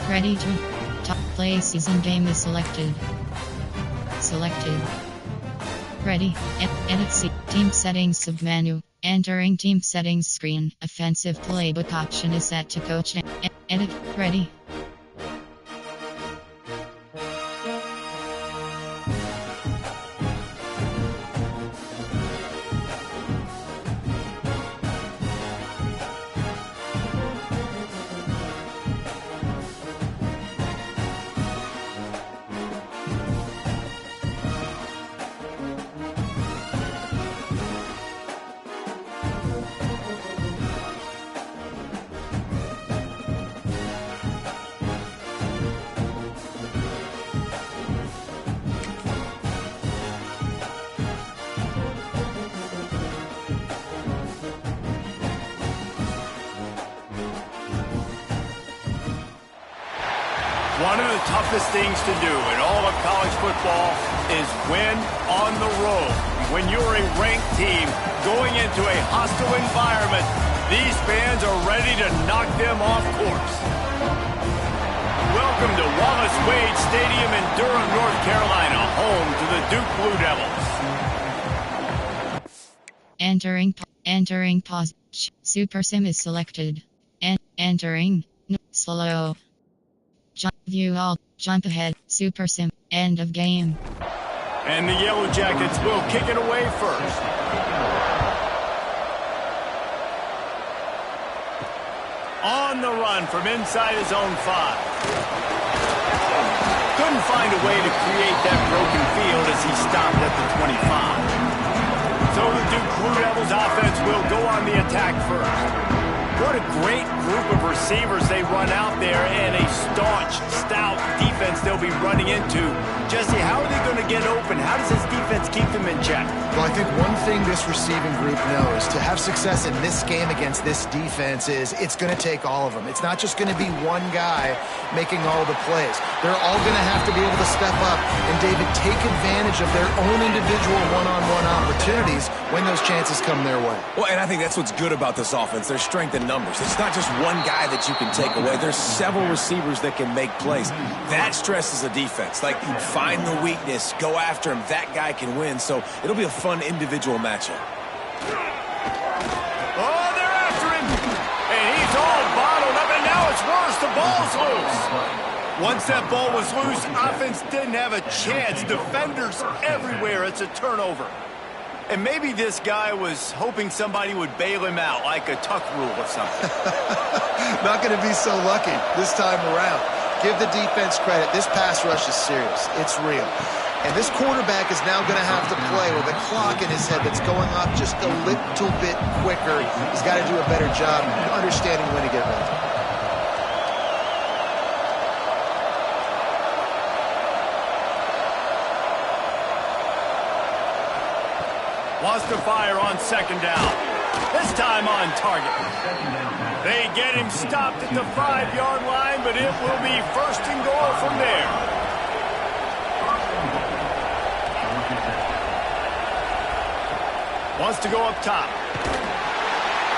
Ready to top play season game is selected. Selected. Ready. Edit team settings submenu. Entering team settings screen. Offensive playbook option is set to coach. Edit. Ready. One of the toughest things to do in all of college football is win on the road. When you're a ranked team going into a hostile environment, these fans are ready to knock them off course. Welcome to Wallace Wade Stadium in Durham, North Carolina, home to the Duke Blue Devils. Entering pause. Super Sim is selected. Entering slow. View all. Jump ahead. Super Sim. End of game. And the Yellow Jackets will kick it away first. On the run from inside his own 5. Couldn't find a way to create that broken field as he stopped at the 25. So the Duke Blue Devils offense will go on the attack first. What a great group of receivers they run out there, and a staunch, stout defense they'll be running into. Jesse, how are they going to get open? How does this defense keep them in check? Well, I think one thing this receiving group knows, to have success in this game against this defense, is it's going to take all of them. It's not just going to be one guy making all the plays. They're all going to have to be able to step up and, David, take advantage of their own individual one-on-one opportunities when those chances come their way. Well, and I think that's what's good about this offense, their strength in numbers. It's not just one guy that you can take away. There's several receivers that can make plays. That stresses a defense. Like, find the weakness, go after him. That guy can win, so it'll be a fun individual matchup. Oh, they're after him! And he's all bottled up, and now it's worse. The ball's loose. Once that ball was loose, offense didn't have a chance. Defenders everywhere. It's a turnover. And maybe this guy was hoping somebody would bail him out, like a tuck rule or something. Not going to be so lucky this time around. Give the defense credit. This pass rush is serious. It's real. And this quarterback is now going to have to play with a clock in his head that's going up just a little bit quicker. He's got to do a better job understanding when to get ready. Wants to fire on second down. This time on target. They get him stopped at the 5-yard line, but it will be first and goal from there. Wants to go up top.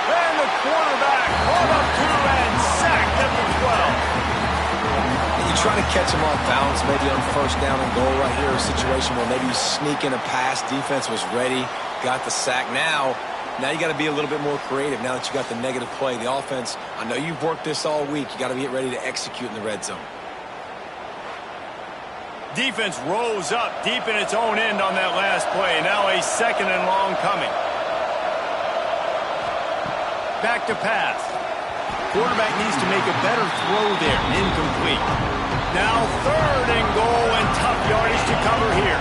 And the quarterback run up to and sacked at the 12. You try to catch him off balance, maybe on first down and goal right here, a situation where maybe you sneak in a pass, defense was ready, got the sack. Now you got to be a little bit more creative now that you got the negative play. The offense, I know you've worked this all week. You got to get ready to execute in the red zone. Defense rose up deep in its own end on that last play. Now a second and long coming. Back to pass. Quarterback needs to make a better throw there. Incomplete. Now third and goal and tough yardage to cover here.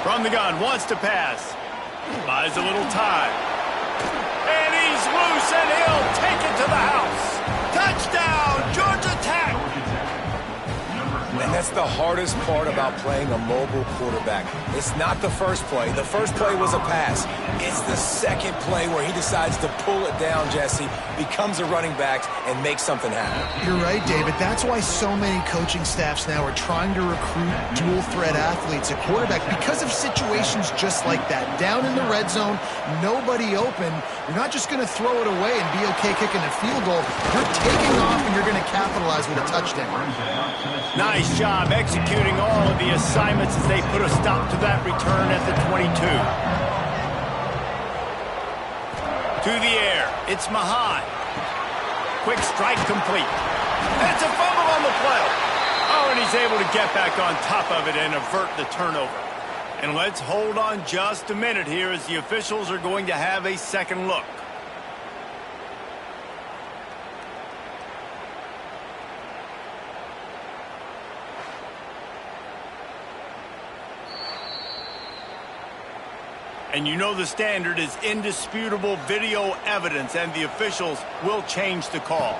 From the gun, wants to pass. Buys a little time. And he's loose, and he'll take it to the house. Touchdown, Georgia Tech! And that's the hardest part about playing a mobile quarterback. It's not the first play. The first play was a pass. It's the second play where he decides to pull it down, Jesse, becomes a running back, and makes something happen. You're right, David. That's why so many coaching staffs now are trying to recruit dual-threat athletes at quarterback because of situations just like that. Down in the red zone, nobody open. You're not just going to throw it away and be okay kicking a field goal. You're taking off, and you're going to capitalize with a touchdown. Nice job executing all of the assignments as they put a stop to that return at the 22. To the air, it's Mahad. Quick strike complete. It's a fumble on the play. Oh, and he's able to get back on top of it and avert the turnover. And let's hold on just a minute here as the officials are going to have a second look. And you know the standard is indisputable video evidence, and the officials will change the call.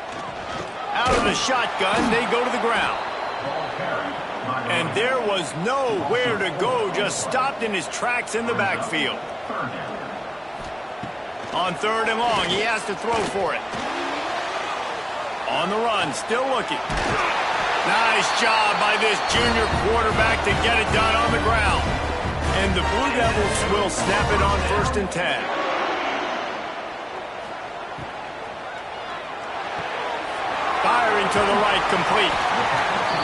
Out of the shotgun, they go to the ground. And there was nowhere to go, just stopped in his tracks in the backfield. On 3rd and long, he has to throw for it. On the run, still looking. Nice job by this junior quarterback to get it done on the ground. And the Blue Devils will snap it on 1st and 10. Firing to the right, complete.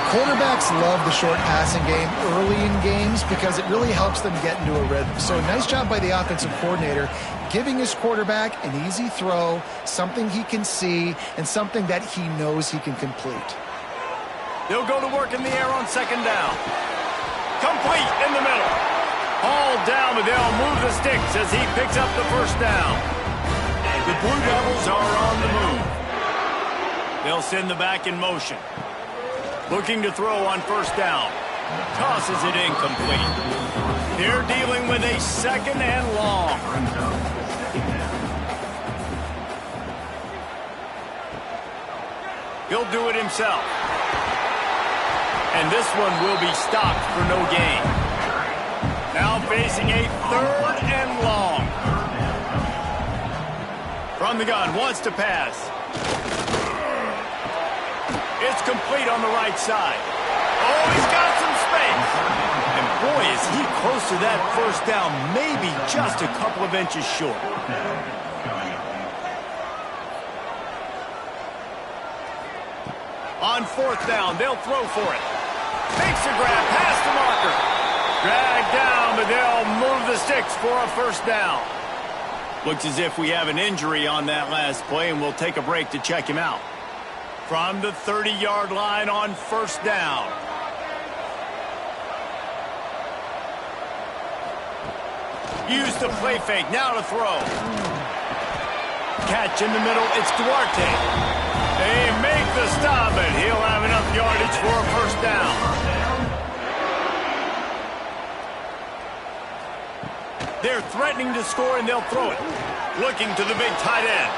Quarterbacks love the short passing game early in games because it really helps them get into a rhythm. So nice job by the offensive coordinator giving his quarterback an easy throw, something he can see, and something that he knows he can complete. They'll go to work in the air on 2nd down. Complete in the middle. All down, but they'll move the sticks as he picks up the 1st down. The Blue Devils are on the move. They'll send the back in motion. Looking to throw on 1st down. Tosses it incomplete. They're dealing with a 2nd and long. He'll do it himself. And this one will be stopped for no gain. Now facing a 3rd and long. From the gun, wants to pass. It's complete on the right side. Oh, he's got some space. And boy, is he close to that 1st down, maybe just a couple of inches short. On 4th down, they'll throw for it. Makes a grab, past the marker. Dragged down, but they'll move the sticks for a 1st down. Looks as if we have an injury on that last play, and we'll take a break to check him out. From the 30-yard line on 1st down. Use the play fake, now to throw. Catch in the middle, it's Duarte. They make the stop, and he'll have enough yardage for a 1st down. They're threatening to score, and they'll throw it. Looking to the big tight end.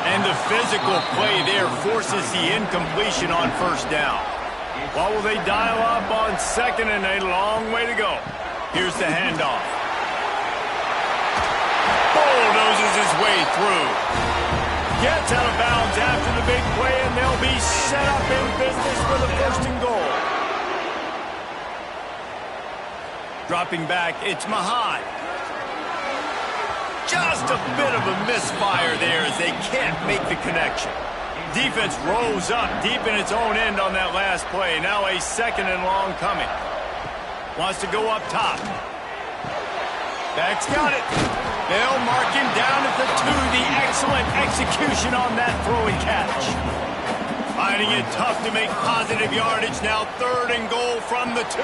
And the physical play there forces the incompletion on 1st down. What will they dial up on 2nd and a long way to go? Here's the handoff. Bulldozes his way through. Gets out of bounds after the big play, and they'll be set up in business for the 1st and goal. Dropping back, it's Mahad. Just a bit of a misfire there as they can't make the connection. Defense rose up deep in its own end on that last play. Now a 2nd and long coming. Wants to go up top. Back's got it. They'll mark him down at the 2. The excellent execution on that throw and catch. Finding it tough to make positive yardage. Now 3rd and goal from the 2.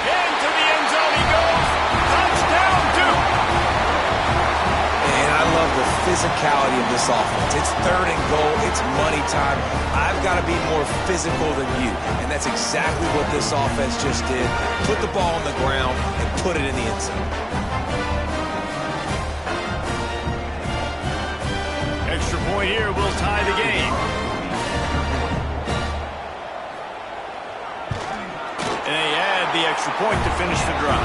Into the end zone he goes. Touchdown, Duke. And I love the physicality of this offense. It's 3rd and goal. It's money time. I've got to be more physical than you. And that's exactly what this offense just did. Put the ball on the ground and put it in the end zone. Extra point here will tie the game. extra point to finish the drive.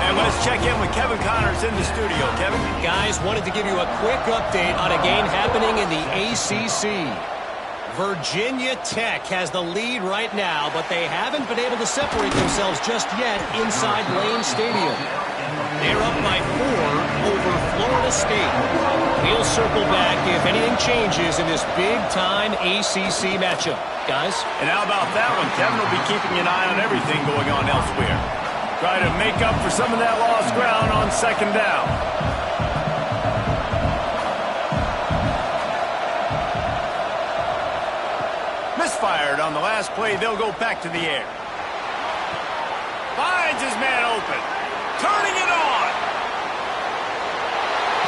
And let's check in with Kevin Connors in the studio. Kevin? Guys, wanted to give you a quick update on a game happening in the ACC. Virginia Tech has the lead right now, but they haven't been able to separate themselves just yet inside Lane Stadium. They're up by 4 over Florida State. We'll circle back if anything changes in this big-time ACC matchup. Guys? And how about that one? Kevin will be keeping an eye on everything going on elsewhere. Try to make up for some of that lost ground on second down. Misfired on the last play. They'll go back to the air. Finds his man open. Turning it on.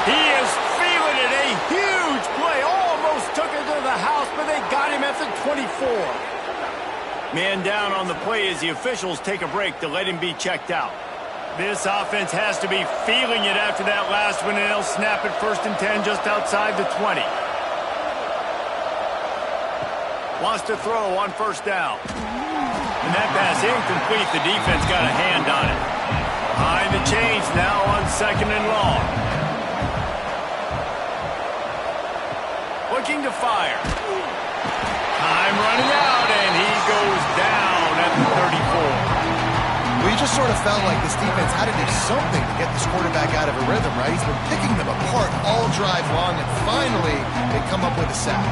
He is feeling it. A huge play. Almost took it to the house, but they got him at the 24. Man down on the play as the officials take a break to let him be checked out. This offense has to be feeling it after that last one, and they'll snap it 1st and 10 just outside the 20. Wants to throw on 1st down. And that pass incomplete. The defense got a hand on it. Behind the chains now on 2nd and long. Looking to fire. Time running out, and he goes down at the 34. Well, you just sort of felt like this defense had to do something to get this quarterback out of a rhythm, right? He's been picking them apart all drive long, and finally they come up with a sack.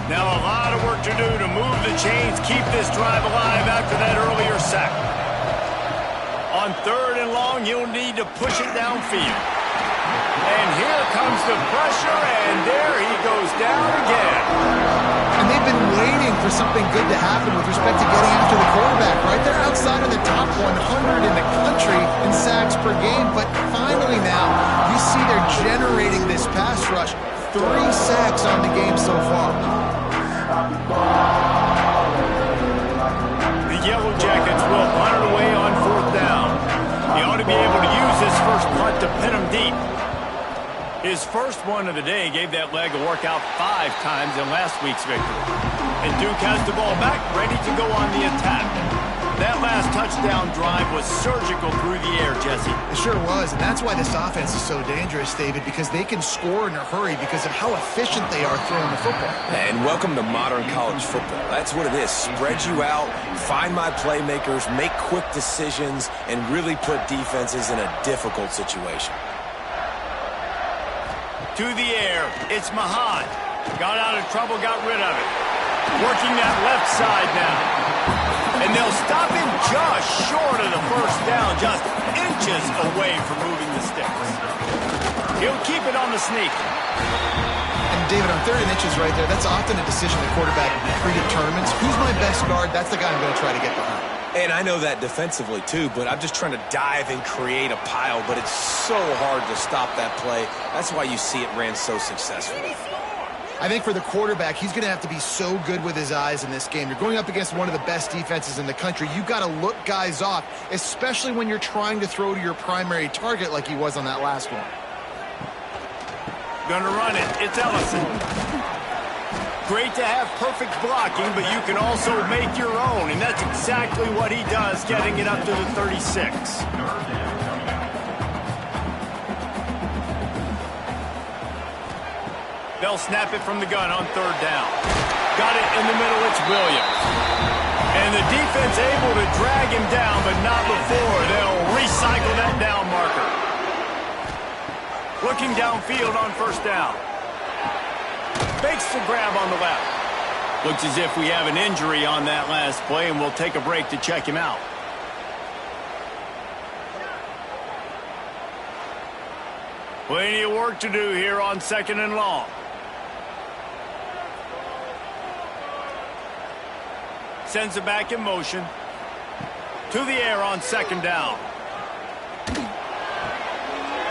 Now a lot of work to do to move the chains, keep this drive alive after that earlier sack. On 3rd and long, you'll need to push it downfield. And here comes the pressure, and there he goes down again. And they've been waiting for something good to happen with respect to getting after the quarterback, right? They're outside of the top 100 in the country in sacks per game, but finally now you see they're generating this pass rush. 3 sacks on the game so far. The Yellow Jackets will punt it away on 4th down. He ought to be able to use his first punt to pin him deep. His first one of the day gave that leg a workout 5 times in last week's victory. And Duke has the ball back, ready to go on the attack. That last touchdown drive was surgical through the air, Jesse. It sure was, and that's why this offense is so dangerous, David, because they can score in a hurry because of how efficient they are throwing the football. And welcome to modern college football. That's what it is. Spread you out, find my playmakers, make quick decisions, and really put defenses in a difficult situation. To the air, it's Mahan. Got out of trouble, got rid of it. Working that left side now. And they'll stop him just short of the 1st down, just inches away from moving the sticks. He'll keep it on the sneak. And David, on 3rd and inches right there, that's often a decision the quarterback predetermines. Who's my best guard? That's the guy I'm going to try to get behind. And I know that defensively, too, but I'm just trying to dive and create a pile, but it's so hard to stop that play. That's why you see it ran so successfully. I think for the quarterback, he's going to have to be so good with his eyes in this game. You're going up against one of the best defenses in the country. You've got to look guys off, especially when you're trying to throw to your primary target like he was on that last one. Gonna run it. It's Ellison. Great to have perfect blocking, but you can also make your own, and that's exactly what he does, getting it up to the 36. They'll snap it from the gun on 3rd down. Got it in the middle, it's Williams. And the defense able to drag him down, but not before. They'll recycle that down marker. Looking downfield on 1st down. Fakes the grab on the left. Looks as if we have an injury on that last play, and we'll take a break to check him out. Plenty of work to do here on 2nd and long. Sends it back in motion. To the air on 2nd down.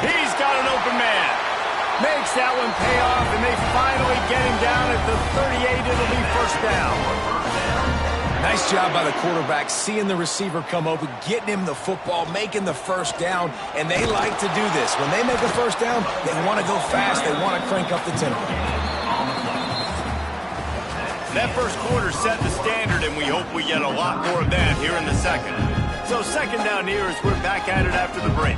He's got an open man. Makes that one pay off, and they finally get him down at the 38. It'll be 1st down. Nice job by the quarterback, seeing the receiver come open, getting him the football, making the 1st down, and they like to do this. When they make a 1st down, they want to go fast. They want to crank up the tempo. That first quarter set the standard, and we hope we get a lot more of that here in the second. So second down here as we're back at it after the break.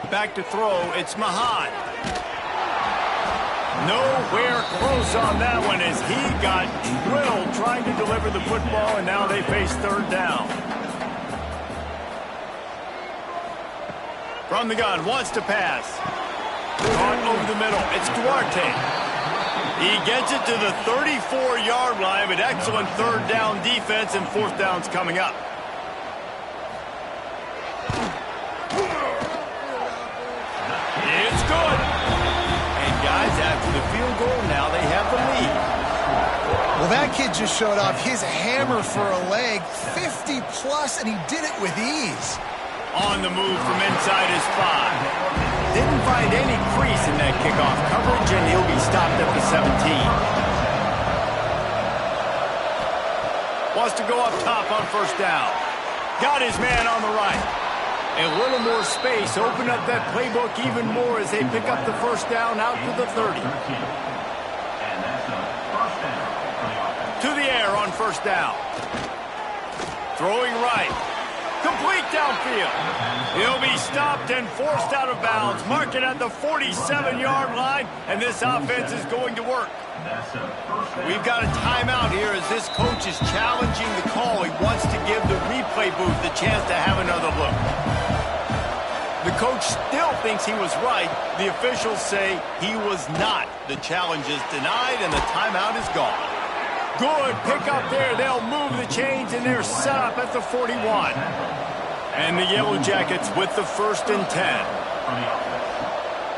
Back to throw, it's Mahan. Nowhere close on that one as he got drilled trying to deliver the football, and now they face third down. From the gun, wants to pass. Caught over the middle, it's Duarte. He gets it to the 34-yard line, but excellent third down defense, and fourth down's coming up. It's good. And guys, after the field goal, now they have the lead. Well, that kid just showed off his hammer for a leg, 50-plus, and he did it with ease. On the move from inside his 5. Didn't find any crease in that kickoff coverage, and he'll be stopped at the 17. Wants to go up top on first down. Got his man on the right. A little more space, open up that playbook even more as they pick up the first down out to the 30. To the air on first down. Throwing right. Complete downfield. He'll be stopped and forced out of bounds. Mark it at the 47-yard line, and this offense is going to work. We've got a timeout here as this coach is challenging the call. He wants to give the replay booth the chance to have another look. The coach still thinks he was right. The officials say he was not. The challenge is denied, and the timeout is gone. Good pick up there. They'll move the chains, and they're set up at the 41. And the Yellow Jackets with the 1st and 10.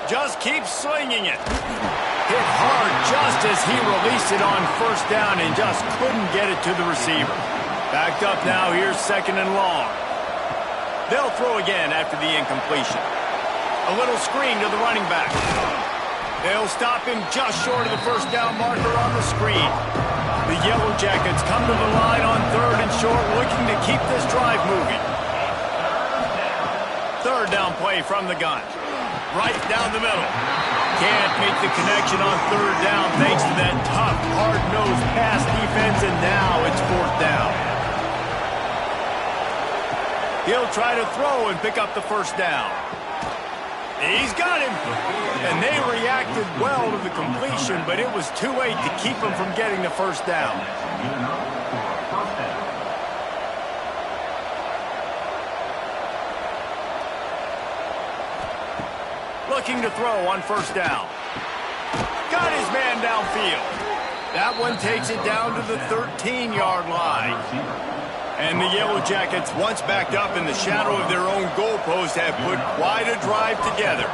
Just keep slinging it. Hit hard just as he released it on first down and just couldn't get it to the receiver. Backed up now. Here's 2nd and long. They'll throw again after the incompletion. A little screen to the running back. They'll stop him just short of the first down marker on the screen. The Yellow Jackets come to the line on 3rd and short, looking to keep this drive moving. 3rd down play from the gun. Right down the middle. Can't make the connection on 3rd down thanks to that tough, hard-nosed pass defense, and now it's 4th down. He'll try to throw and pick up the first down. He's got him. And they reacted well to the completion, but it was too late to keep him from getting the first down. Looking to throw on first down. Got his man downfield. That one takes it down to the 13-yard line. And the Yellow Jackets, once backed up in the shadow of their own goalpost, have put quite a drive together.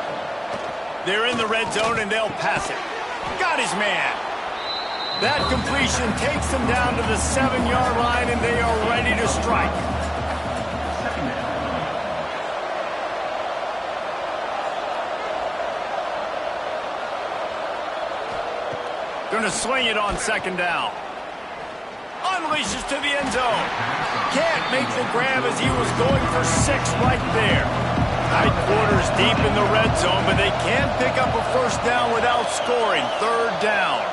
They're in the red zone, and they'll pass it. Got his man. That completion takes them down to the 7-yard line, and they are ready to strike. Going to swing it on 2nd down. Unleashes to the end zone. Can't make the grab as he was going for 6 right there. Tight quarters deep in the red zone, but they can't pick up a first down without scoring. 3rd down.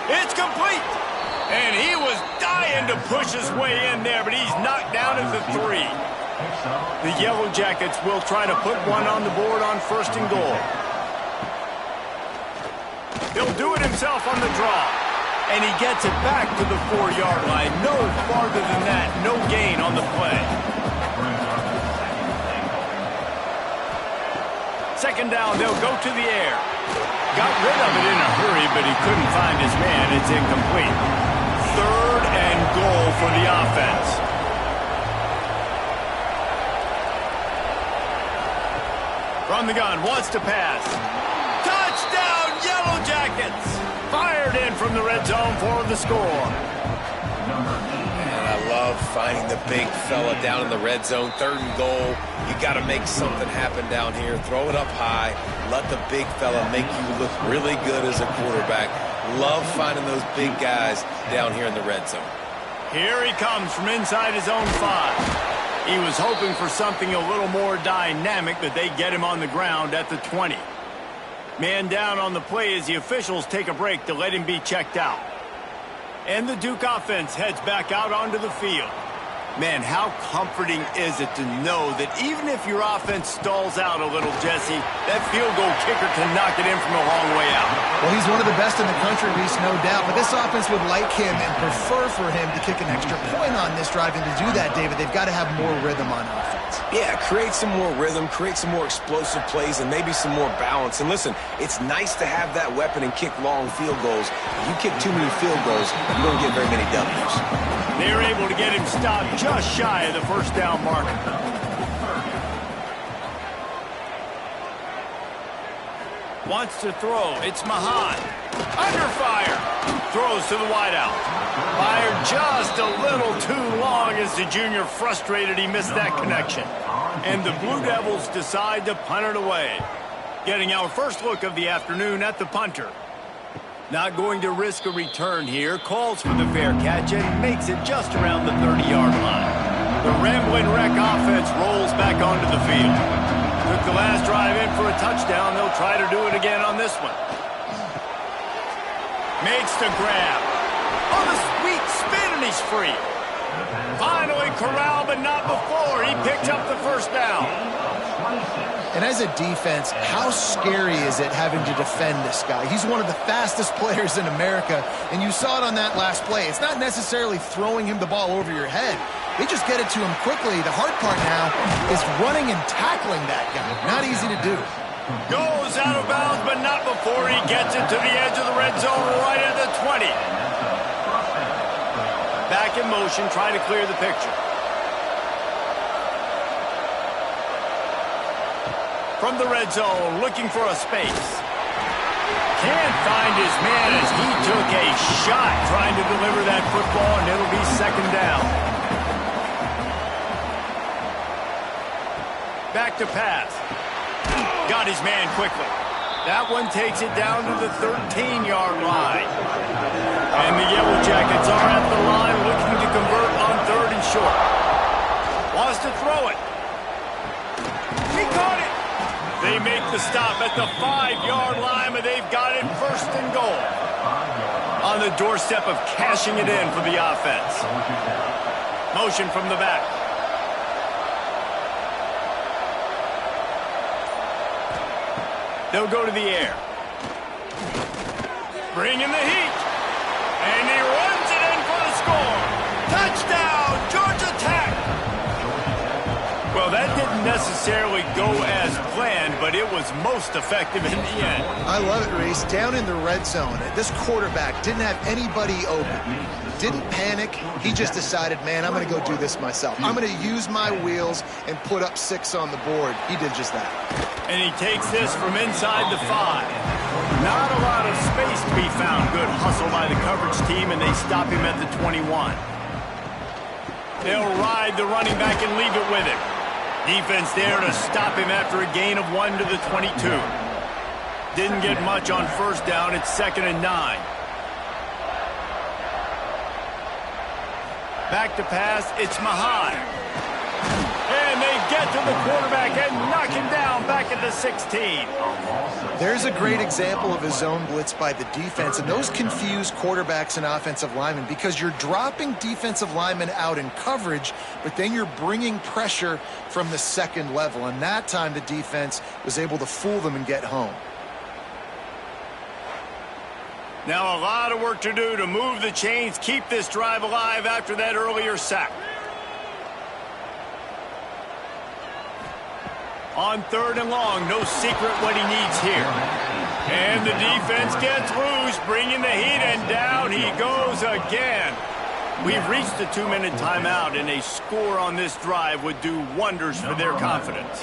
It's complete. And he was dying to push his way in there, but he's knocked down at the 3. The Yellow Jackets will try to put one on the board on 1st and goal. He'll do it himself on the draw. And he gets it back to the 4-yard line. No farther than that. No gain on the play. 2nd down, they'll go to the air. Got rid of it in a hurry, but he couldn't find his man. It's incomplete. 3rd and goal for the offense. From the gun, wants to pass. Touchdown, Yellow Jackets! Fired in from the red zone for the score. And I love finding the big fella down in the red zone. 3rd and goal. You got to make something happen down here. Throw it up high. Let the big fella make you look really good as a quarterback. Love finding those big guys down here in the red zone. Here he comes from inside his own 5. He was hoping for something a little more dynamic, but they get him on the ground at the 20. Man down on the play as the officials take a break to let him be checked out. And the Duke offense heads back out onto the field. Man, how comforting is it to know that even if your offense stalls out a little, Jesse, that field goal kicker can knock it in from a long way out. Well, he's one of the best in the country, Reese, no doubt. But this offense would like him and prefer for him to kick an extra point on this drive. And to do that, David, they've got to have more rhythm on offense. Yeah, create some more rhythm, create some more explosive plays, and maybe some more balance. And listen, it's nice to have that weapon and kick long field goals. If you kick too many field goals, you don't get very many W's. They're able to get him stopped just shy of the first down mark. Wants to throw. It's Mahan. Under fire. Throws to the wideout. Fired just a little too long as the junior frustrated he missed that connection. And the Blue Devils decide to punt it away. Getting our first look of the afternoon at the punter. Not going to risk a return here. Calls for the fair catch and makes it just around the 30-yard line. The Ramblin' Wreck offense rolls back onto the field. Took the last drive in for a touchdown. They'll try to do it again on this one. Makes the grab. On the sweet spin, and he's free. Finally corralled, but not before. He picked up the first down. And as a defense, how scary is it having to defend this guy? He's one of the fastest players in America, and you saw it on that last play. It's not necessarily throwing him the ball over your head. They just get it to him quickly. The hard part now is running and tackling that guy. Not easy to do. Goes out of bounds, but not before he gets it to the edge of the red zone right at the 20. Back in motion, trying to clear the picture. From the red zone, looking for a space. Can't find his man as he took a shot trying to deliver that football, and it'll be second down. Back to pass. Got his man quickly. That one takes it down to the 13-yard line. And the Yellow Jackets are at the line looking to convert on 3rd and short. Wants to throw it. He caught it. They make the stop at the 5-yard line, but they've got it 1st and goal. On the doorstep of cashing it in for the offense. Motion from the back. They'll go to the air. Bring in the heat. And he runs it in for the score. Touchdown, Georgia Tech. Well, that didn't necessarily go as planned, but it was most effective in the end. I love it, Reese. Down in the red zone, this quarterback didn't have anybody open. Didn't panic. He just decided, man, I'm going to go do this myself. I'm going to use my wheels and put up 6 on the board. He did just that. And he takes this from inside the 5. Not a lot of space to be found. Good hustle by the coverage team, and they stop him at the 21. They'll ride the running back and leave it with him. Defense there to stop him after a gain of 1 to the 22. Didn't get much on 1st down. It's 2nd and 9. Back to pass. It's Mahan. And they get to the quarterback and knock him down back at the 16. There's a great example of a zone blitz by the defense, and those confuse quarterbacks and offensive linemen because you're dropping defensive linemen out in coverage, but then you're bringing pressure from the second level, and that time the defense was able to fool them and get home. Now a lot of work to do to move the chains, keep this drive alive after that earlier sack. On 3rd and long, no secret what he needs here. And the defense gets loose, bringing the heat, and down he goes again. We've reached the 2-minute timeout, and a score on this drive would do wonders for their confidence.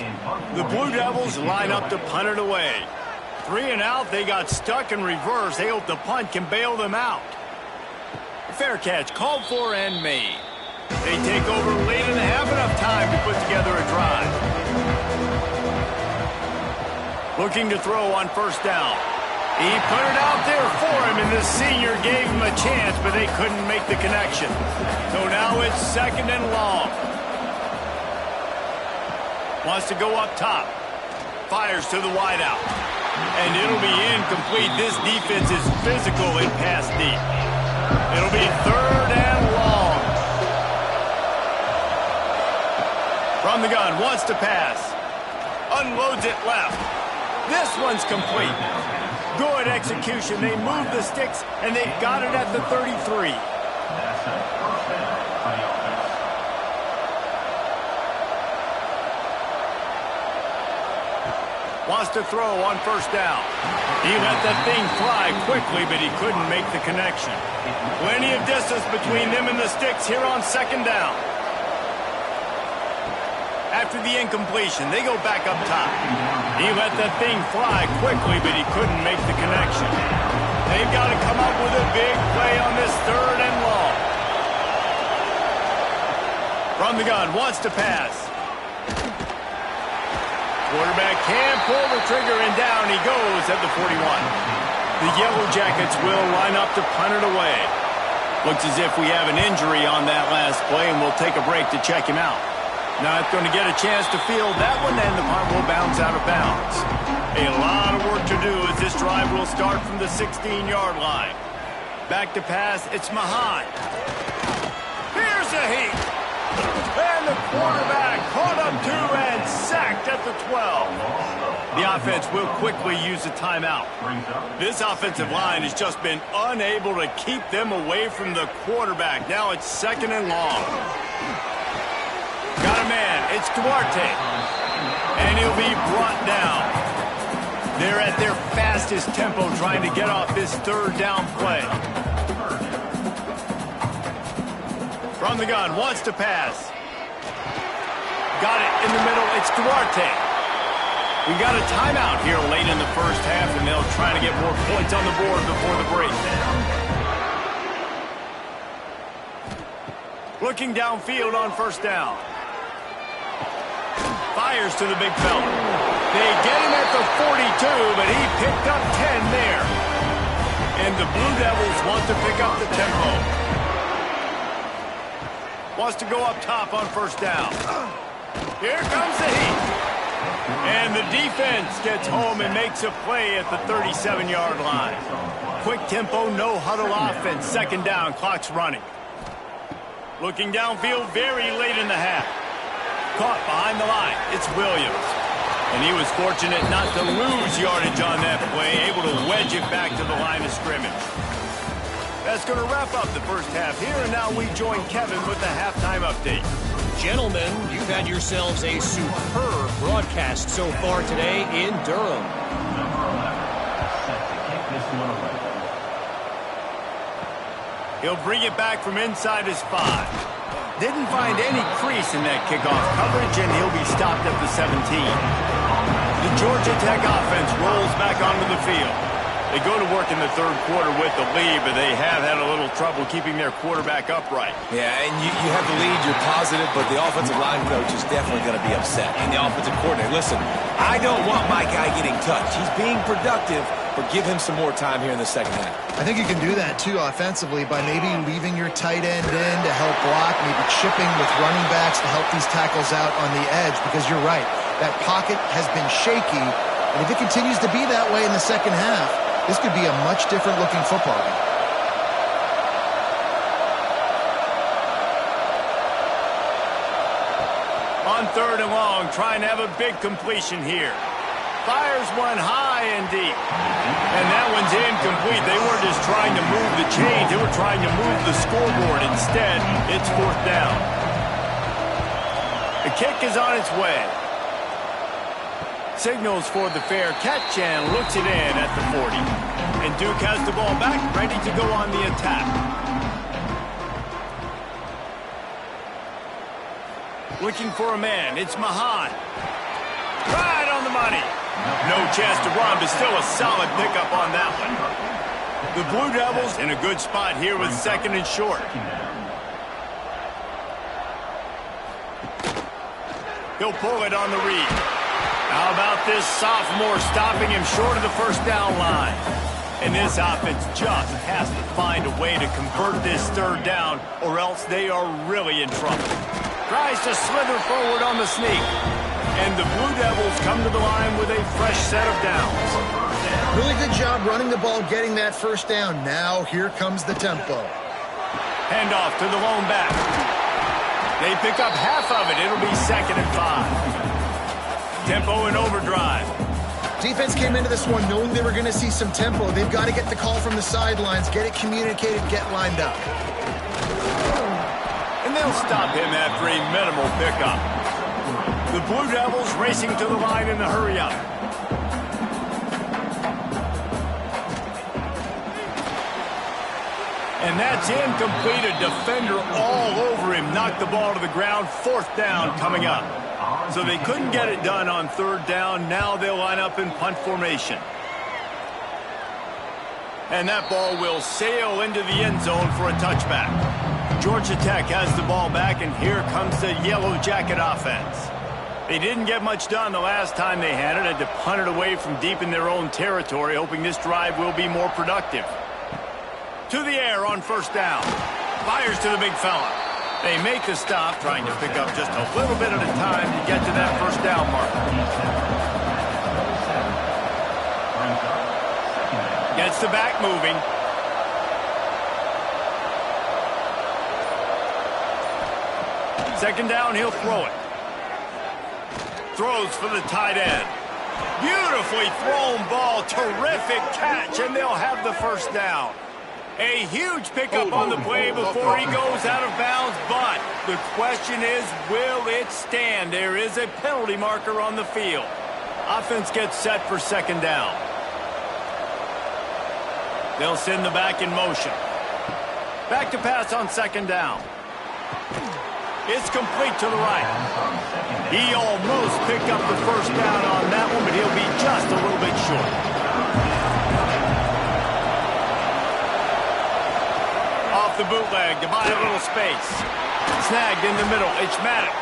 The Blue Devils line up to punt it away. 3 and out, they got stuck in reverse. They hope the punt can bail them out. Fair catch called for and made. They take over late and have enough time to put together a drive. Looking to throw on 1st down. He put it out there for him, and the senior gave him a chance, but they couldn't make the connection. So now it's 2nd and long. Wants to go up top. Fires to the wideout. And it'll be incomplete. This defense is physical and pass deep. It'll be 3rd and long. From the gun, wants to pass. Unloads it left. This one's complete. Good execution. They moved the sticks, and they got it at the 33. Wants to throw on 1st down. He let that thing fly quickly, but he couldn't make the connection. Plenty of distance between them and the sticks here on 2nd down. After the incompletion, they go back up top. He let that thing fly quickly, but he couldn't make the connection. They've got to come up with a big play on this 3rd and long. From the gun, wants to pass. Quarterback can't pull the trigger, and down he goes at the 41. The Yellow Jackets will line up to punt it away. Looks as if we have an injury on that last play, and we'll take a break to check him out. Not going to get a chance to field that one, and the punt will bounce out of bounds. A lot of work to do as this drive will start from the 16-yard line. Back to pass, it's Mahan. Here's a heat. And the quarterback caught up to and sacked at the 12. The offense will quickly use a timeout. This offensive line has just been unable to keep them away from the quarterback. Now it's 2nd and long. Got a man. It's Duarte. And he'll be brought down. They're at their fastest tempo trying to get off this 3rd down play. From the gun, wants to pass. Got it in the middle. It's Duarte. We got a timeout here late in the 1st half, and they'll try to get more points on the board before the break. Looking downfield on 1st down. Fires to the big fella. They get him at the 42, but he picked up 10 there. And the Blue Devils want to pick up the tempo. Wants to go up top on 1st down. Here comes the heat. And the defense gets home and makes a play at the 37-yard line. Quick tempo, no huddle offense. 2nd down, clock's running. Looking downfield very late in the half. Caught behind the line. It's Williams. And he was fortunate not to lose yardage on that play, able to wedge it back to the line of scrimmage. That's going to wrap up the 1st half here, and now we join Kevin with the halftime update. Gentlemen, you've had yourselves a superb broadcast so far today in Durham. He'll bring it back from inside his 5. Didn't find any crease in that kickoff coverage, and he'll be stopped at the 17. The Georgia Tech offense rolls back onto the field. They go to work in the 3rd quarter with the lead, but they have had a little trouble keeping their quarterback upright. Yeah, and you have the lead, you're positive, but the offensive line coach is definitely going to be upset. And the offensive coordinator, listen, I don't want my guy getting touched. He's being productive, but give him some more time here in the 2nd half. I think you can do that, too, offensively, by maybe leaving your tight end in to help block, maybe chipping with running backs to help these tackles out on the edge, because you're right. That pocket has been shaky, and if it continues to be that way in the 2nd half, this could be a much different-looking football game. On 3rd and long, trying to have a big completion here. Fires one high and deep. And that one's incomplete. They weren't just trying to move the chains. They were trying to move the scoreboard. Instead, it's 4th down. The kick is on its way. Signals for the fair catch and looks it in at the 40. And Duke has the ball back, ready to go on the attack. Looking for a man. It's Mahan. Right on the money. No chance to run, but still a solid pickup on that one. The Blue Devils in a good spot here with 2nd and short. He'll pull it on the read. How about this sophomore stopping him short of the 1st down line? And this offense just has to find a way to convert this 3rd down, or else they are really in trouble. Tries to slither forward on the sneak. And the Blue Devils come to the line with a fresh set of downs. Really good job running the ball, getting that first down. Now here comes the tempo. Handoff to the lone back. They pick up half of it. It'll be 2nd and 5. Tempo and overdrive. Defense came into this one knowing they were going to see some tempo. They've got to get the call from the sidelines, get it communicated, get lined up. And they'll stop him after a minimal pickup. The Blue Devils racing to the line in the hurry-up. And that's incomplete. A defender all over him. Knocked the ball to the ground. 4th down coming up. So they couldn't get it done on 3rd down. Now they'll line up in punt formation. And that ball will sail into the end zone for a touchback. Georgia Tech has the ball back, and here comes the Yellow Jacket offense. They didn't get much done the last time they had it. Had to punt it away from deep in their own territory, hoping this drive will be more productive. To the air on 1st down. Fires to the big fella. They make the stop, trying to pick up just a little bit at a time to get to that 1st down mark. Gets the back moving. Second down, he'll throw it. Throws for the tight end. Beautifully thrown ball. Terrific catch, and they'll have the 1st down. A huge pickup on the play before he goes out of bounds, but the question is, will it stand? There is a penalty marker on the field. Offense gets set for 2nd down. They'll send the back in motion. Back to pass on 2nd down. It's complete to the right. He almost picked up the 1st down on that one, but he'll be just a little bit short. Off the bootleg to buy a little space. Snagged in the middle. It's Maddox.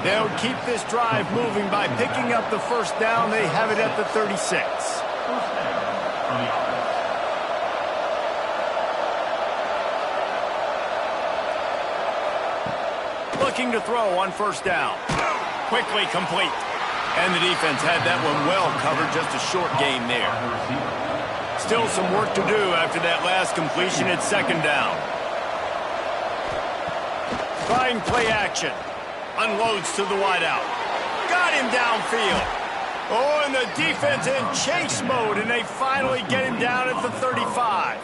They'll keep this drive moving by picking up the 1st down. They have it at the 36. Looking to throw on 1st down. Quickly complete. And the defense had that one well covered. Just a short gain there. Still some work to do after that last completion at 2nd down. Trying play action. Unloads to the wideout. Got him downfield. Oh, and the defense in chase mode, and they finally get him down at the 35.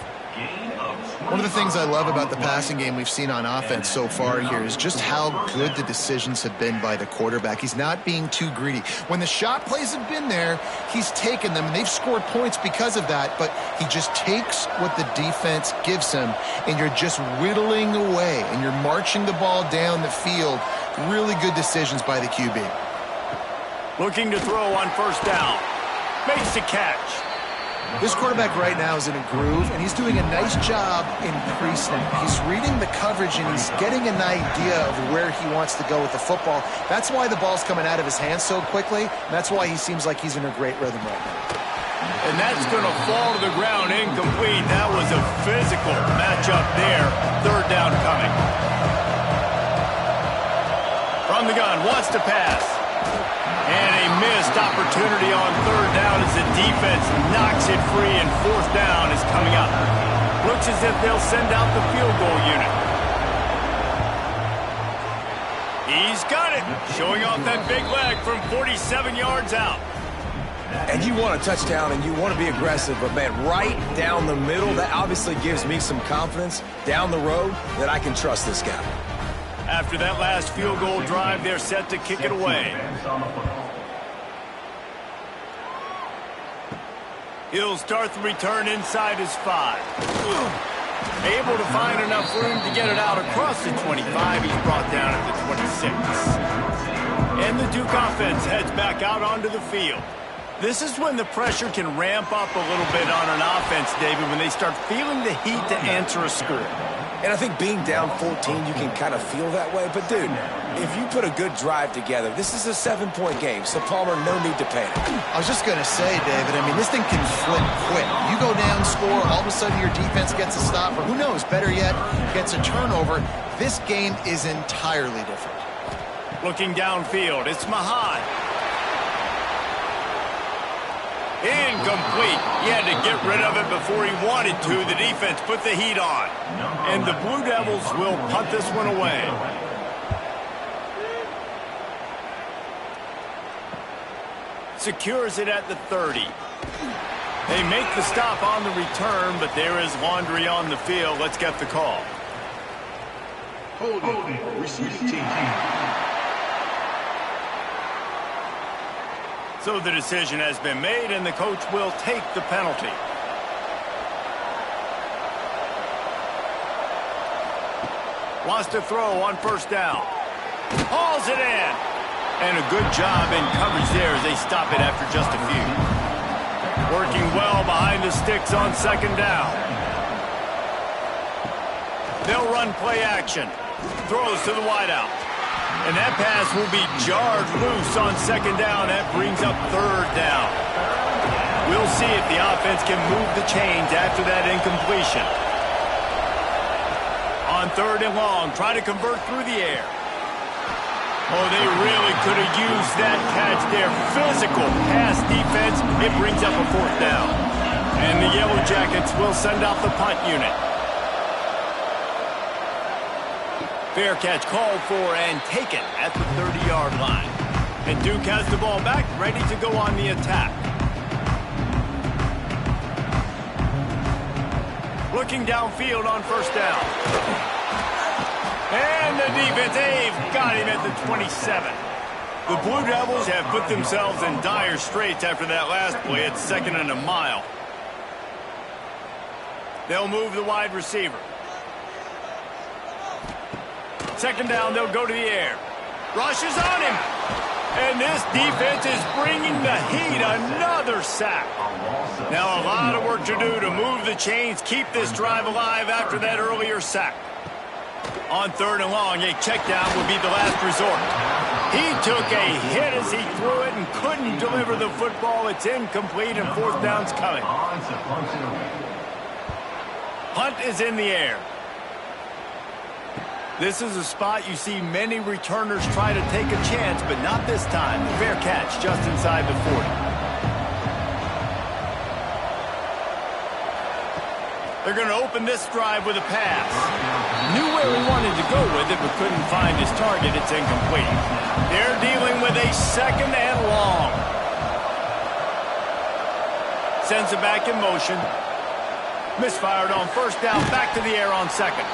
One of the things I love about the passing game we've seen on offense so far here is just how good the decisions have been by the quarterback. He's not being too greedy. When the shot plays have been there, he's taken them, and they've scored points because of that, but he just takes what the defense gives him, and you're just whittling away, and you're marching the ball down the field. Really good decisions by the QB. Looking to throw on 1st down. Makes the catch. This quarterback right now is in a groove, and he's doing a nice job in pre-snap. He's reading the coverage, and he's getting an idea of where he wants to go with the football. That's why the ball's coming out of his hands so quickly, and that's why he seems like he's in a great rhythm right now. And that's going to fall to the ground incomplete. That was a physical matchup there. 3rd down coming. From the gun, wants to pass. And a missed opportunity on 3rd down as the defense knocks it free, and 4th down is coming up. Looks as if they'll send out the field goal unit. He's got it, showing off that big leg from 47 yards out. And you want a touchdown, and you want to be aggressive, but, man, right down the middle, that obviously gives me some confidence down the road that I can trust this guy. After that last field goal drive, they're set to kick it away. He'll start the return inside his 5. Able to find enough room to get it out across the 25. He's brought down at the 26. And the Duke offense heads back out onto the field. This is when the pressure can ramp up a little bit on an offense, David, when they start feeling the heat to answer a score. And I think being down 14, you can kind of feel that way. But, dude, if you put a good drive together, this is a 7-point game. So, Palmer, no need to panic. I was just going to say, David, I mean, this thing can flip quick. You go down, score, all of a sudden your defense gets a stop, or who knows, better yet, gets a turnover. This game is entirely different. Looking downfield, it's Mahan. Incomplete. He had to get rid of it before he wanted to. The defense put the heat on. And the Blue Devils will punt this one away. Secures it at the 30. They make the stop on the return, but there is laundry on the field. Let's get the call. Holding, receiving team. So the decision has been made, and the coach will take the penalty. Wants to throw on first down. Hauls it in. And a good job in coverage there as they stop it after just a few. Working well behind the sticks on second down. They'll run play action. Throws to the wideout. And that pass will be jarred loose on second down. That brings up third down. We'll see if the offense can move the chains after that incompletion. On third and long, try to convert through the air. Oh, they really could have used that catch there. Physical pass defense. It brings up a fourth down. And the Yellow Jackets will send out the punt unit. Fair catch called for and taken at the 30-yard line. And Duke has the ball back, ready to go on the attack. Looking downfield on first down. And the defense, they've got him at the 27. The Blue Devils have put themselves in dire straits after that last play at second and a mile. They'll move the wide receiver. Second down, they'll go to the air. Rushes on him. And this defense is bringing the heat. Another sack. Now a lot of work to do to move the chains, keep this drive alive after that earlier sack. On third and long, a check down would be the last resort. He took a hit as he threw it and couldn't deliver the football. It's incomplete and fourth down's coming. Punt is in the air. This is a spot you see many returners try to take a chance, but not this time. Fair catch just inside the 40. They're going to open this drive with a pass. Knew where he wanted to go with it, but couldn't find his target. It's incomplete. They're dealing with a second and long. Sends it back in motion. Misfired on first down, back to the air on second.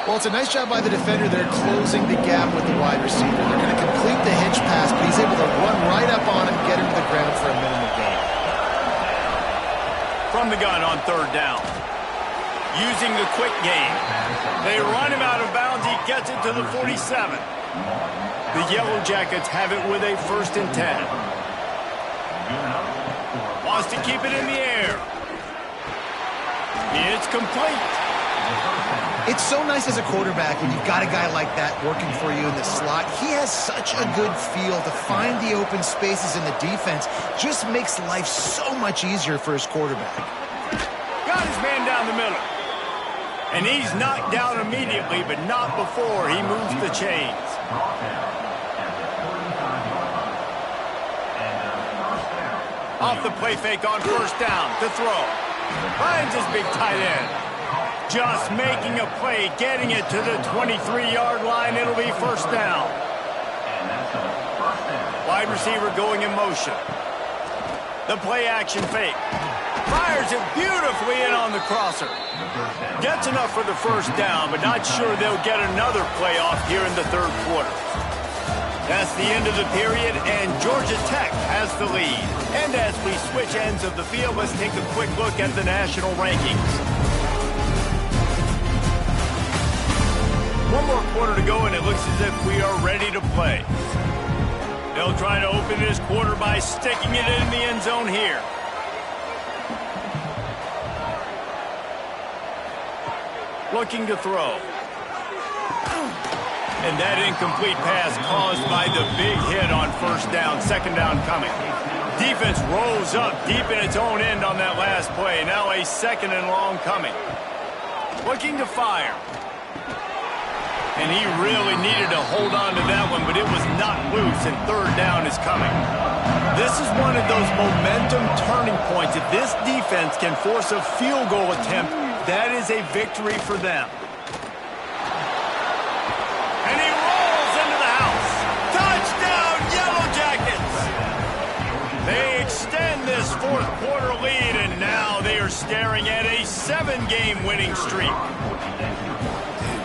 Well, it's a nice job by the defender there closing the gap with the wide receiver. They're going to complete the hitch pass, but he's able to run right up on him, get him to the ground for a minimal gain. From the gun on third down. Using the quick game. They run him out of bounds. He gets it to the 47. The Yellow Jackets have it with a 1st and 10. Wants to keep it in the air. It's complete. It's so nice as a quarterback when you've got a guy like that working for you in the slot. He has such a good feel to find the open spaces in the defense. Just makes life so much easier for his quarterback. Got his man down the middle. And he's knocked down immediately, but not before he moves the chains. Off the play fake on first down to throw. Finds his big tight end. Just making a play, getting it to the 23-yard line. It'll be first down. Wide receiver going in motion. The play action fake. Fires it beautifully in on the crosser. Gets enough for the first down, but not sure they'll get another play off here in the third quarter. That's the end of the period, and Georgia Tech has the lead. And as we switch ends of the field, let's take a quick look at the national rankings. One more quarter to go, and it looks as if we are ready to play. They'll try to open this quarter by sticking it in the end zone here. Looking to throw. And that incomplete pass caused by the big hit on first down, second down coming. Defense rolls up deep in its own end on that last play. Now a second and long coming. Looking to fire. And he really needed to hold on to that one, but it was not loose, and third down is coming. This is one of those momentum turning points. If this defense can force a field goal attempt, that is a victory for them. And he rolls into the house. Touchdown, Yellow Jackets! They extend this fourth quarter lead, and now they are staring at a 7-game winning streak.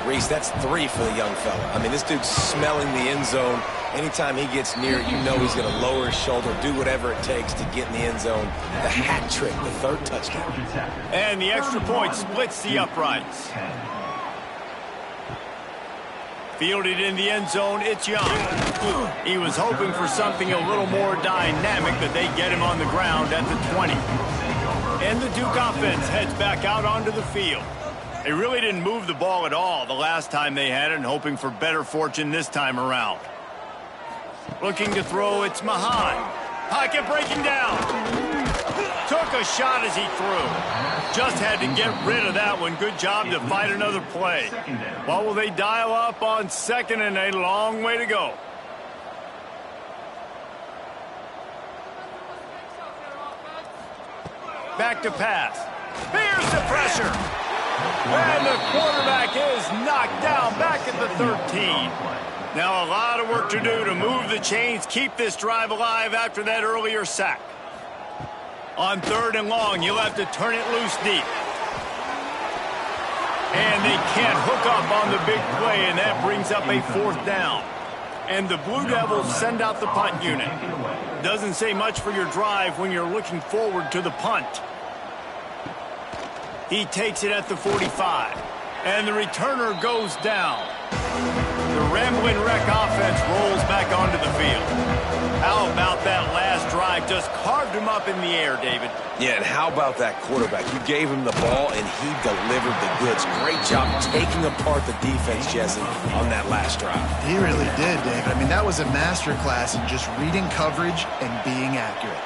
Reese, that's 3 for the young fella. I mean, this dude's smelling the end zone. Anytime he gets near it, you know he's going to lower his shoulder, do whatever it takes to get in the end zone. The hat trick, the third touchdown. And the extra point splits the uprights. Fielded in the end zone, it's Young. He was hoping for something a little more dynamic, but they get him on the ground at the 20. And the Duke offense heads back out onto the field. They really didn't move the ball at all the last time they had it, and hoping for better fortune this time around. Looking to throw, it's Mahan. Pocket breaking down. Took a shot as he threw. Just had to get rid of that one. Good job to fight another play. What will they dial up on second, and a long way to go? Back to pass. Here's the pressure. And the quarterback is knocked down back at the 13. Now a lot of work to do to move the chains, keep this drive alive after that earlier sack. On third and long, you'll have to turn it loose deep. And they can't hook up on the big play, and that brings up a fourth down. And the Blue Devils send out the punt unit. Doesn't say much for your drive when you're looking forward to the punt. He takes it at the 45. And the returner goes down. The Rambling Wreck offense rolls back onto the field. How about that last drive? Just carved him up in the air, David. Yeah, and how about that quarterback? You gave him the ball, and he delivered the goods. Great job taking apart the defense, Jesse, on that last drive. He really did, David. I mean, that was a masterclass in just reading coverage and being accurate.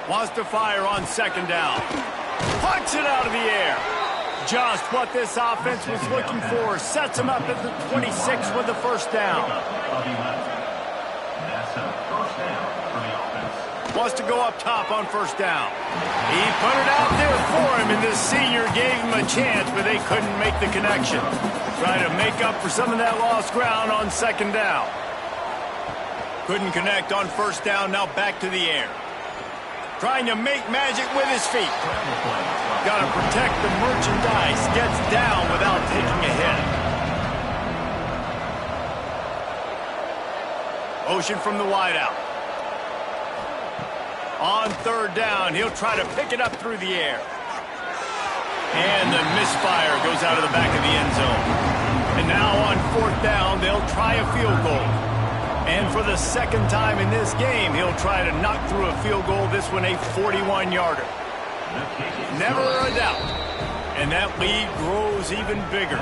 Wants to fire on second down. Punch it out of the air. Just what this offense was looking for. Sets him up at the 26 with the first down. Wants to go up top on first down. He put it out there for him, and this senior gave him a chance, but they couldn't make the connection. Trying to make up for some of that lost ground on second down. Couldn't connect on first down, now back to the air. Trying to make magic with his feet. Got to protect the merchandise. Gets down without taking a hit. Motion from the wideout. On third down, he'll try to pick it up through the air. And the misfire goes out of the back of the end zone. And now on fourth down, they'll try a field goal. And for the second time in this game, he'll try to knock through a field goal, this one a 41-yarder. Never a doubt. And that lead grows even bigger.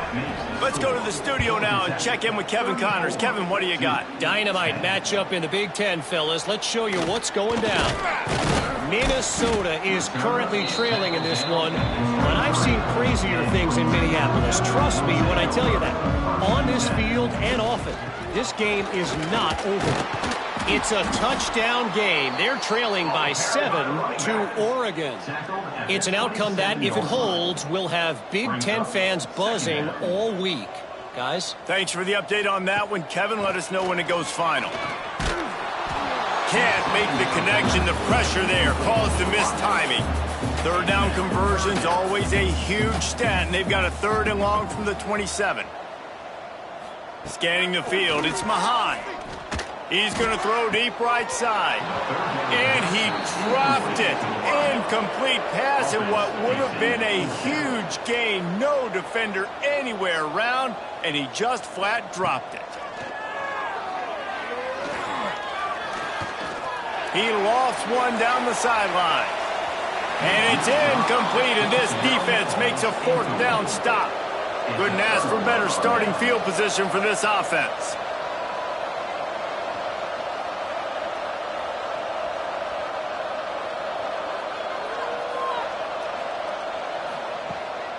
Let's go to the studio now and check in with Kevin Connors. Kevin, what do you got? Dynamite matchup in the Big Ten, fellas. Let's show you what's going down. Minnesota is currently trailing in this one, but I've seen crazier things in Minneapolis. Trust me when I tell you that. On this field and off it, this game is not over. It's a touchdown game. They're trailing by 7 to Oregon. It's an outcome that, if it holds, will have Big Ten fans buzzing all week. Guys? Thanks for the update on that one, Kevin. Let us know when it goes final. Can't make the connection. The pressure there caused the missed timing. Third down conversion's always a huge stat, and they've got a third and long from the 27. Scanning the field, it's Mahan. He's going to throw deep right side. And he dropped it. Incomplete pass, and what would have been a huge gain. No defender anywhere around, and he just flat dropped it. He lofts one down the sideline. And it's incomplete, and this defense makes a fourth down stop. Couldn't ask for better starting field position for this offense.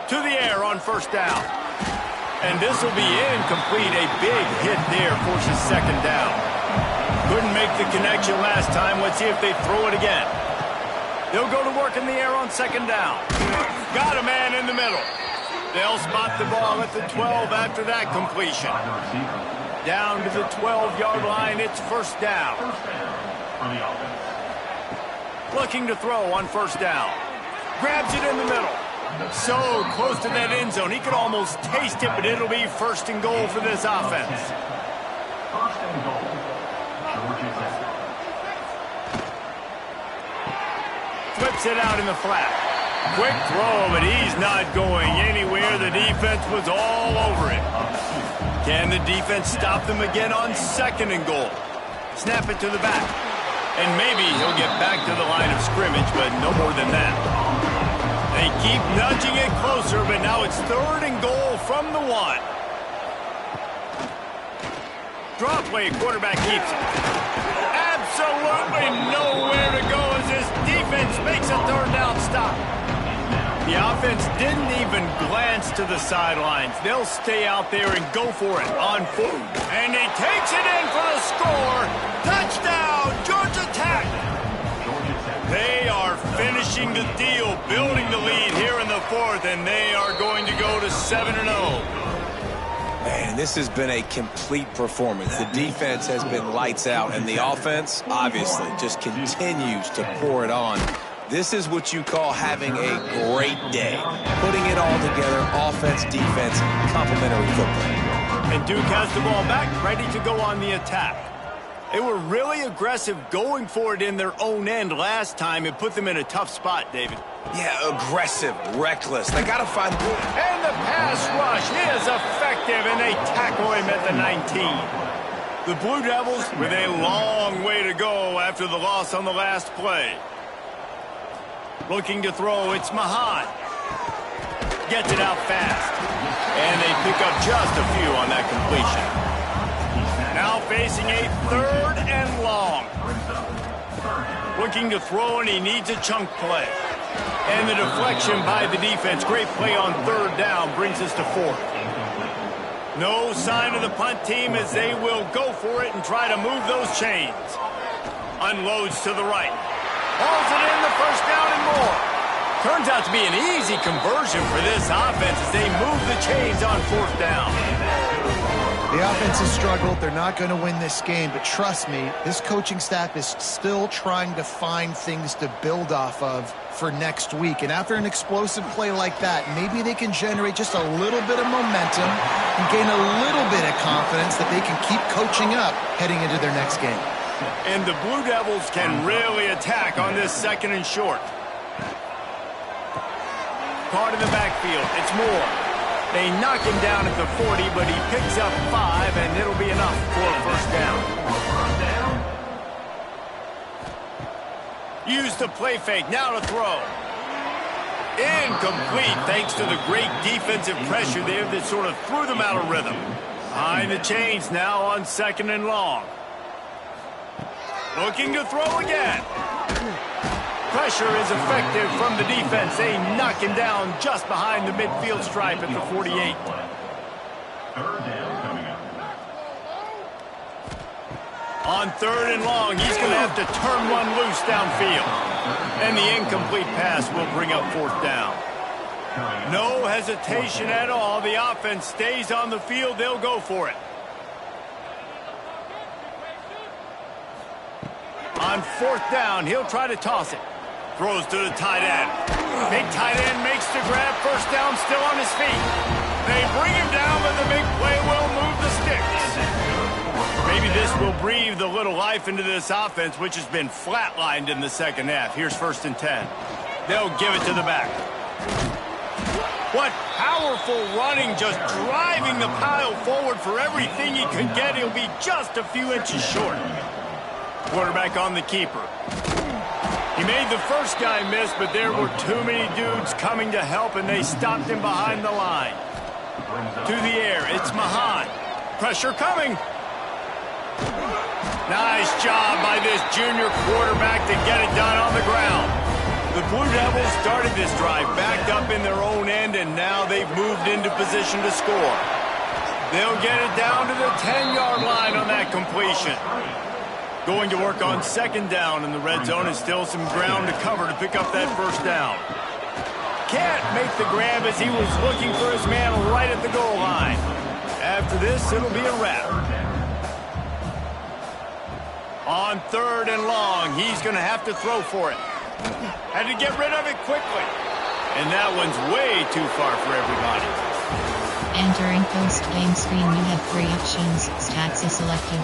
To the air on first down. And this will be incomplete. A big hit there forces second down. Couldn't make the connection last time. Let's see if they throw it again. They'll go to work in the air on second down. Got a man in the middle. They'll spot the ball at the 12 after that completion. Down to the 12-yard line, it's first down. Looking to throw on first down. Grabs it in the middle. So close to that end zone. He could almost taste it, but it'll be first and goal for this offense. Flips it out in the flat. Quick throw, but he's not going anywhere. The defense was all over it. Can the defense stop them again on second and goal? Snap it to the back. And maybe he'll get back to the line of scrimmage, but no more than that. They keep nudging it closer, but now it's third and goal from the 1. Draw play, quarterback keeps it. Absolutely nowhere to go as this defense makes a third down stop. The offense didn't even glance to the sidelines. They'll stay out there and go for it on foot. And he takes it in for the score. Touchdown, Georgia Tech. They are finishing the deal, building the lead here in the 4th, and they are going to go to 7-0. Man, this has been a complete performance. The defense has been lights out, and the offense, obviously, just continues to pour it on. This is what you call having a great day. Putting it all together, offense, defense, complementary football. And Duke has the ball back, ready to go on the attack. They were really aggressive going for it in their own end last time. It put them in a tough spot, David. Yeah, aggressive, reckless. They got to find... And the pass rush is effective, and they tackle him at the 19. The Blue Devils with a long way to go after the loss on the last play. Looking to throw, it's Mahan. Gets it out fast. And they pick up just a few on that completion. Now facing a third and long. Looking to throw, and he needs a chunk play. And the deflection by the defense. Great play on third down brings us to 4th. No sign of the punt team as they will go for it and try to move those chains. Unloads to the right. Hauls it in, the first down and more. Turns out to be an easy conversion for this offense as they move the chains on 4th down. The offense has struggled. They're not going to win this game, but trust me, this coaching staff is still trying to find things to build off of for next week. And after an explosive play like that, maybe they can generate just a little bit of momentum and gain a little bit of confidence that they can keep coaching up heading into their next game. And the Blue Devils can really attack on this second and short. Caught in the backfield. It's Moore. They knock him down at the 40, but he picks up 5, and it'll be enough for a first down. Use the play fake. Now to throw. Incomplete thanks to the great defensive pressure there that sort of threw them out of rhythm. Behind the chains now on second and long. Looking to throw again. Pressure is effective from the defense. They knock him down just behind the midfield stripe at the 48. On third and long, he's going to have to turn one loose downfield. And the incomplete pass will bring up 4th down. No hesitation at all. The offense stays on the field. They'll go for it. On 4th down, he'll try to toss it. Throws to the tight end. Big tight end makes the grab. First down, still on his feet. They bring him down, but the big play will move the sticks. Maybe this will breathe a little life into this offense, which has been flatlined in the second half. Here's 1st and 10. They'll give it to the back. What powerful running, just driving the pile forward for everything he could get. He'll be just a few inches short. Quarterback on the keeper. He made the first guy miss, but there were too many dudes coming to help, and they stopped him behind the line. To the air, it's Mahan. Pressure coming. Nice job by this junior quarterback to get it done on the ground. The Blue Devils started this drive backed up in their own end, and now they've moved into position to score. They'll get it down to the 10-yard line on that completion. Going to work on second down in the red zone, and still some ground to cover to pick up that first down. Can't make the grab as he was looking for his man right at the goal line. After this, it'll be a wrap. On third and long, he's going to have to throw for it. Had to get rid of it quickly. And that one's way too far for everybody. Entering post-game screen, you have 3 options. Stats is selected.